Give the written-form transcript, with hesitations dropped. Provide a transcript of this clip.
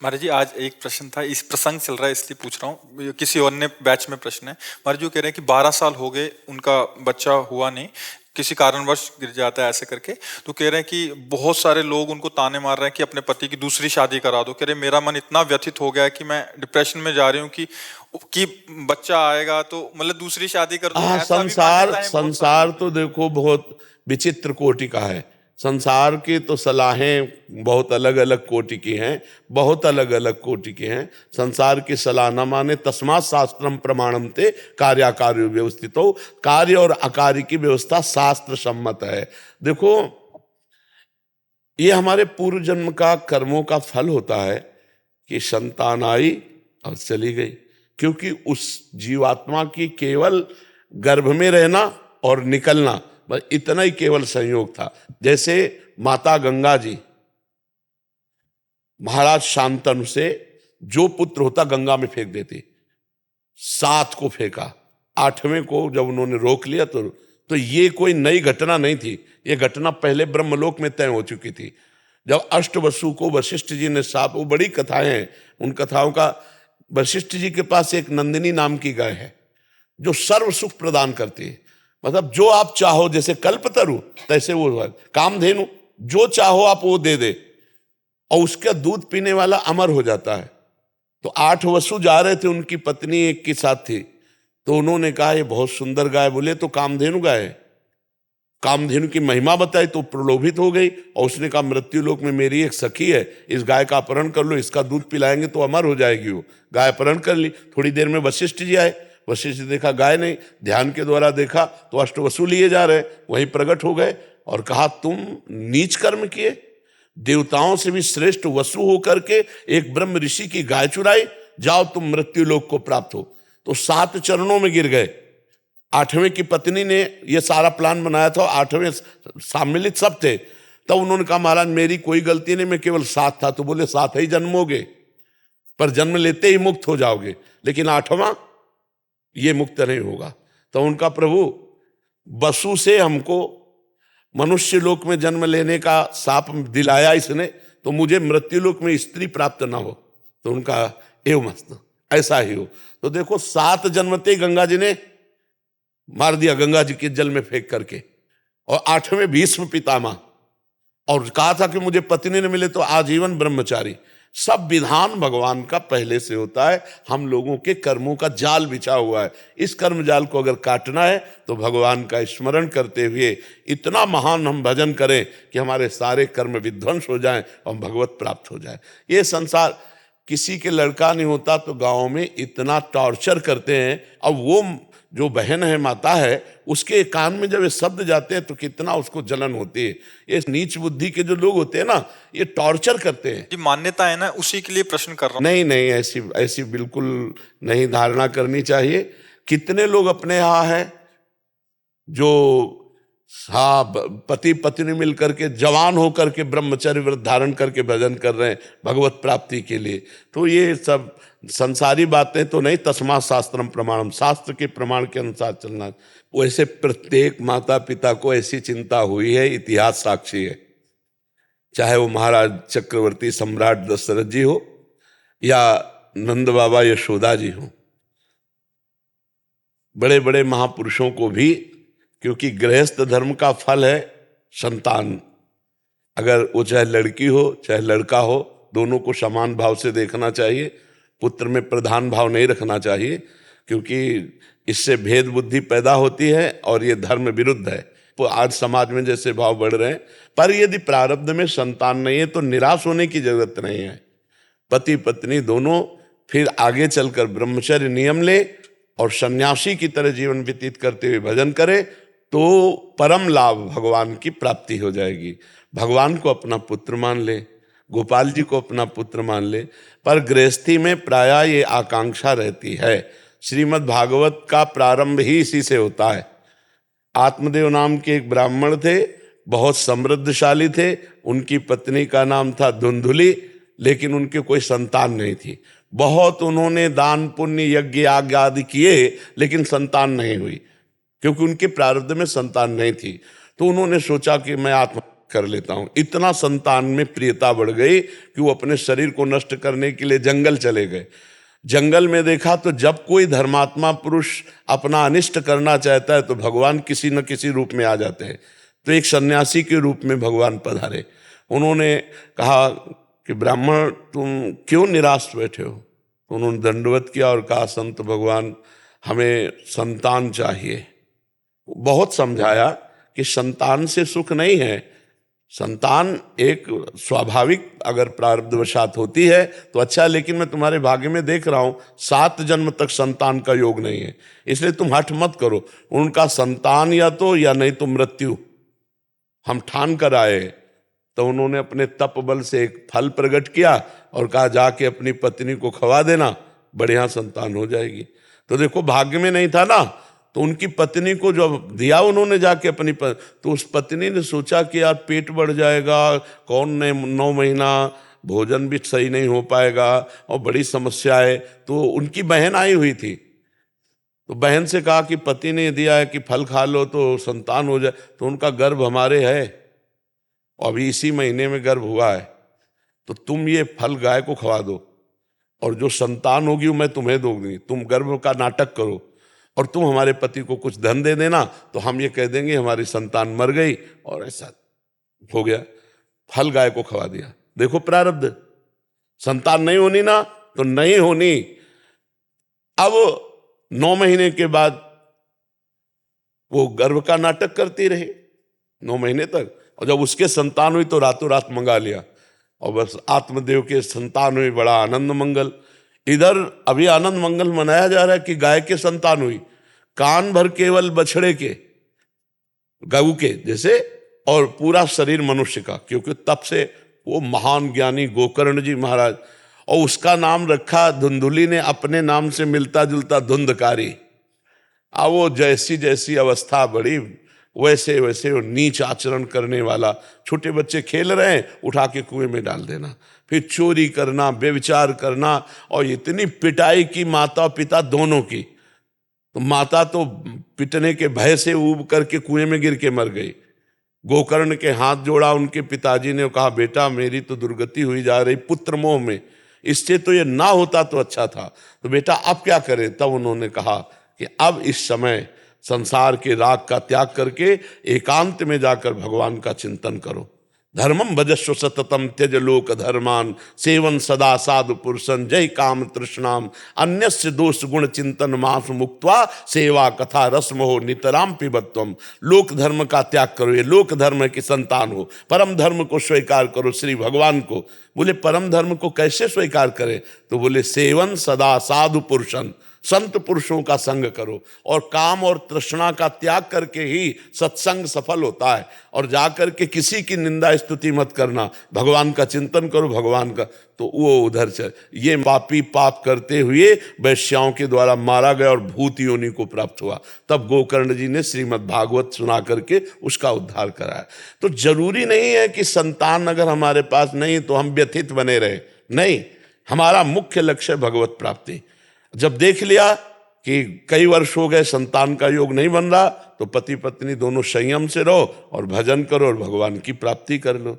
महाराज जी, आज एक प्रश्न था, इस प्रसंग चल रहा है इसलिए पूछ रहा हूँ। ये किसी और ने बैच में प्रश्न है। महाराज जी वो कह रहे हैं कि 12 साल हो गए, उनका बच्चा हुआ नहीं, किसी कारणवश गिर जाता है ऐसे करके। तो कह रहे हैं कि बहुत सारे लोग उनको ताने मार रहे हैं कि अपने पति की दूसरी शादी करा दो। कह रहे मेरा मन इतना व्यथित हो गया है कि मैं डिप्रेशन में जा रही हूँ कि बच्चा आएगा तो मतलब दूसरी शादी कर दो। हाँ, ऐसा भी संसार मान्यता है बहुत सारे संसार लोगों तो में। देखो बहुत विचित्र कोटि का है। संसार की तो सलाहें बहुत अलग अलग कोटि की हैं, बहुत अलग अलग कोटि की हैं। संसार की सलाह न माने तस्मात् शास्त्रम प्रमाणम ते कार्याकार्य व्यवस्थितो। कार्य और अकार्य की व्यवस्था शास्त्र सम्मत है। देखो, ये हमारे पूर्व जन्म का कर्मों का फल होता है कि संतान आई और चली गई, क्योंकि उस जीवात्मा की केवल गर्भ में रहना और निकलना, बस इतना ही केवल संयोग था। जैसे माता गंगा जी महाराज शांतनु से जो पुत्र होता गंगा में फेंक देती, 7 को फेंका, 8वें को जब उन्होंने रोक लिया तो ये कोई नई घटना नहीं थी। ये घटना पहले ब्रह्मलोक में तय हो चुकी थी। जब अष्टवसु को वशिष्ठ जी ने साप, वो बड़ी कथाएं हैं, उन कथाओं का, वशिष्ठ जी के पास एक नंदिनी नाम की गाय है जो सर्व सुख प्रदान करती है। मतलब जो आप चाहो, जैसे कल्पतरु तैसे वो कामधेनु, जो चाहो आप वो दे दे, और उसका दूध पीने वाला अमर हो जाता है। तो 8 वसु जा रहे थे, उनकी पत्नी एक के साथ थी, तो उन्होंने कहा ये बहुत सुंदर गाय, बोले तो कामधेनु गाय है। कामधेनु की महिमा बताई तो प्रलोभित हो गई, और उसने कहा मृत्यु लोक में मेरी एक सखी है, इस गाय का अपहरण कर लो, इसका दूध पिलाएंगे तो अमर हो जाएगी। वो गाय अपहरण कर ली। थोड़ी देर में वशिष्ठ जी आए, वशिष्ठ जी देखा गाय नहीं, ध्यान के द्वारा देखा तो अष्टवसु लिए जा रहे, वहीं प्रकट हो गए और कहा तुम नीच कर्म किए, देवताओं से भी श्रेष्ठ वसु होकर के एक ब्रह्म ऋषि की गाय चुराई, जाओ तुम मृत्यु लोक को प्राप्त हो। तो 7 चरणों में गिर गए। 8वें की पत्नी ने ये सारा प्लान बनाया था, 8वें सम्मिलित सब थे। तब उन्होंने कहा महाराज मेरी कोई गलती नहीं, मैं केवल 7 था। तो बोले 7 ही जन्मोगे, पर जन्म लेते ही मुक्त हो जाओगे, लेकिन 8वां ये मुक्त नहीं होगा। तो उनका प्रभु वसु से हमको मनुष्य लोक में जन्म लेने का शाप दिलाया इसने, तो मुझे मृत्यु लोक में स्त्री प्राप्त ना हो। तो उनका एवं मस्त ऐसा ही हो। तो देखो 7 जन्मते गंगा जी ने मार दिया, गंगा जी के जल में फेंक करके। और 8वें भीष्म पितामह, और कहा था कि मुझे पत्नी न मिले तो आजीवन ब्रह्मचारी। सब विधान भगवान का पहले से होता है, हम लोगों के कर्मों का जाल बिछा हुआ है। इस कर्म जाल को अगर काटना है तो भगवान का स्मरण करते हुए इतना महान हम भजन करें कि हमारे सारे कर्म विध्वंस हो जाएं और भगवत प्राप्त हो जाए। ये संसार, किसी के लड़का नहीं होता तो गाँव में इतना टॉर्चर करते हैं। अब वो जो बहन है, माता है, उसके कान में जब ये शब्द जाते हैं तो कितना उसको जलन होती है। ये नीच बुद्धि के जो लोग होते हैं ना, ये टॉर्चर करते हैं। जी मान्यता है ना, उसी के लिए प्रश्न कर रहा हूँ। नहीं नहीं, ऐसी ऐसी बिल्कुल नहीं धारणा करनी चाहिए। कितने लोग अपने यहाँ है जो, हाँ, पति पत्नी मिलकर के जवान होकर के ब्रह्मचर्य व्रत धारण करके भजन कर रहे हैं भगवत प्राप्ति के लिए। तो ये सब संसारी बातें तो नहीं, तस्मात् शास्त्रम प्रमाणम, शास्त्र के प्रमाण के अनुसार चलना। वैसे प्रत्येक माता पिता को ऐसी चिंता हुई है, इतिहास साक्षी है। चाहे वो महाराज चक्रवर्ती सम्राट दशरथ जी हो या नंद बाबा यशोदा जी हो, बड़े बड़े महापुरुषों को भी, क्योंकि गृहस्थ धर्म का फल है संतान। अगर वो चाहे लड़की हो चाहे लड़का हो, दोनों को समान भाव से देखना चाहिए। पुत्र में प्रधान भाव नहीं रखना चाहिए, क्योंकि इससे भेद बुद्धि पैदा होती है और ये धर्म विरुद्ध है। तो आज समाज में जैसे भाव बढ़ रहे हैं, पर यदि प्रारब्ध में संतान नहीं है तो निराश होने की जरूरत नहीं है। पति पत्नी दोनों फिर आगे चलकर ब्रह्मचर्य नियम ले और सन्यासी की तरह जीवन व्यतीत करते हुए भजन करे तो परम लाभ भगवान की प्राप्ति हो जाएगी। भगवान को अपना पुत्र मान ले, गोपाल जी को अपना पुत्र मान ले, पर गृहस्थी में प्रायः ये आकांक्षा रहती है। श्रीमद् भागवत का प्रारंभ ही इसी से होता है। आत्मदेव नाम के एक ब्राह्मण थे, बहुत समृद्धशाली थे, उनकी पत्नी का नाम था धुंधुली, लेकिन उनके कोई संतान नहीं थी। बहुत उन्होंने दान पुण्य यज्ञ याग आदि किए, लेकिन संतान नहीं हुई, क्योंकि उनके प्रारब्ध में संतान नहीं थी। तो उन्होंने सोचा कि मैं कर लेता हूं। इतना संतान में प्रियता बढ़ गई कि वो अपने शरीर को नष्ट करने के लिए जंगल चले गए। जंगल में देखा तो जब कोई धर्मात्मा पुरुष अपना अनिष्ट करना चाहता है तो भगवान किसी न किसी रूप में आ जाते हैं। तो एक सन्यासी के रूप में भगवान पधारे। उन्होंने कहा कि ब्राह्मण तुम क्यों निराश बैठे हो? तो उन्होंने दंडवत किया और कहा संत भगवान हमें संतान चाहिए। बहुत समझाया कि संतान से सुख नहीं है, संतान एक स्वाभाविक अगर प्रारब्धवशात होती है तो अच्छा, लेकिन मैं तुम्हारे भाग्य में देख रहा हूं 7 जन्म तक संतान का योग नहीं है, इसलिए तुम हठ मत करो। उनका संतान या तो या नहीं तो मृत्यु, हम ठान कर आए। तो उन्होंने अपने तप बल से एक फल प्रकट किया और कहा जाके अपनी पत्नी को खवा देना, बढ़िया संतान हो जाएगी। तो देखो भाग्य में नहीं था ना, तो उनकी पत्नी को जब दिया उन्होंने जाके अपनी तो उस पत्नी ने सोचा कि यार पेट बढ़ जाएगा, कौन ने 9 महीना भोजन भी सही नहीं हो पाएगा और बड़ी समस्या है। तो उनकी बहन आई हुई थी, तो बहन से कहा कि पति ने दिया है कि फल खा लो तो संतान हो जाए। तो उनका गर्भ हमारे है, अभी इसी महीने में गर्भ हुआ है, तो तुम ये फल गाय को खवा दो और जो संतान होगी वो मैं तुम्हें दूंगी। तुम गर्भ का नाटक करो और तुम हमारे पति को कुछ धन दे देना, तो हम ये कह देंगे हमारी संतान मर गई और ऐसा हो गया। फल गाय को खवा दिया। देखो प्रारब्ध, संतान नहीं होनी ना तो नहीं होनी। अब 9 महीने के बाद वो गर्भ का नाटक करती रही 9 महीने तक, और जब उसके संतान हुई तो रातों रात मंगा लिया और बस आत्मदेव के संतान हुई, बड़ा आनंद मंगल। इधर अभी आनंद मंगल मनाया जा रहा है कि गाय के संतान हुई, कान भर केवल बछड़े के, गऊ के जैसे, और पूरा शरीर मनुष्य का, क्योंकि तब से वो महान ज्ञानी गोकर्ण जी महाराज, और उसका नाम रखा धुंधुली ने अपने नाम से मिलता जुलता धुंधकारी। अब वो जैसी जैसी अवस्था बढ़ी वैसे वैसे वो नीच आचरण करने वाला, छोटे बच्चे खेल रहे हैं उठा के कुएं में डाल देना, फिर चोरी करना, व्यभिचार करना, और इतनी पिटाई की माता पिता दोनों की। तो माता तो पिटने के भय से ऊब करके कुएं में गिर के मर गई। गोकर्ण के हाथ जोड़ा उनके पिताजी ने, कहा बेटा मेरी तो दुर्गति हुई जा रही पुत्र मोह में, इससे तो ये ना होता तो अच्छा था, तो बेटा अब क्या करें? तब उन्होंने कहा कि अब इस समय संसार के राग का त्याग करके एकांत में जाकर भगवान का चिंतन करो। धर्मम भजस्व सततम त्यज लोक धर्मान, सेवन सदा साधु पुरुषन, जय काम तृष्णाम, अन्यस्य दोष गुण चिंतन मास मुक्त्वा, सेवा कथा रस्म हो नितराम पिबत्वम। लोक धर्म का त्याग करो, ये लोक धर्म की संतान हो, परम धर्म को स्वीकार करो, श्री भगवान को। बोले परम धर्म को कैसे स्वीकार करें? तो बोले सेवन सदा साधु पुरुषन, संत पुरुषों का संग करो, और काम और तृष्णा का त्याग करके ही सत्संग सफल होता है। और जाकर के किसी की निंदा स्तुति मत करना, भगवान का चिंतन करो, भगवान का। तो वो उधर से ये पापी पाप करते हुए वैश्याओं के द्वारा मारा गया और भूत योनि को प्राप्त हुआ। तब गोकर्ण जी ने श्रीमद् भागवत सुना करके उसका उद्धार कराया। तो जरूरी नहीं है कि संतान अगर हमारे पास नहीं तो हम व्यथित बने रहे, नहीं, हमारा मुख्य लक्ष्य भगवत प्राप्ति। जब देख लिया कि कई वर्ष हो गए संतान का योग नहीं बन रहा, तो पति पत्नी दोनों संयम से रहो और भजन करो और भगवान की प्राप्ति कर लो।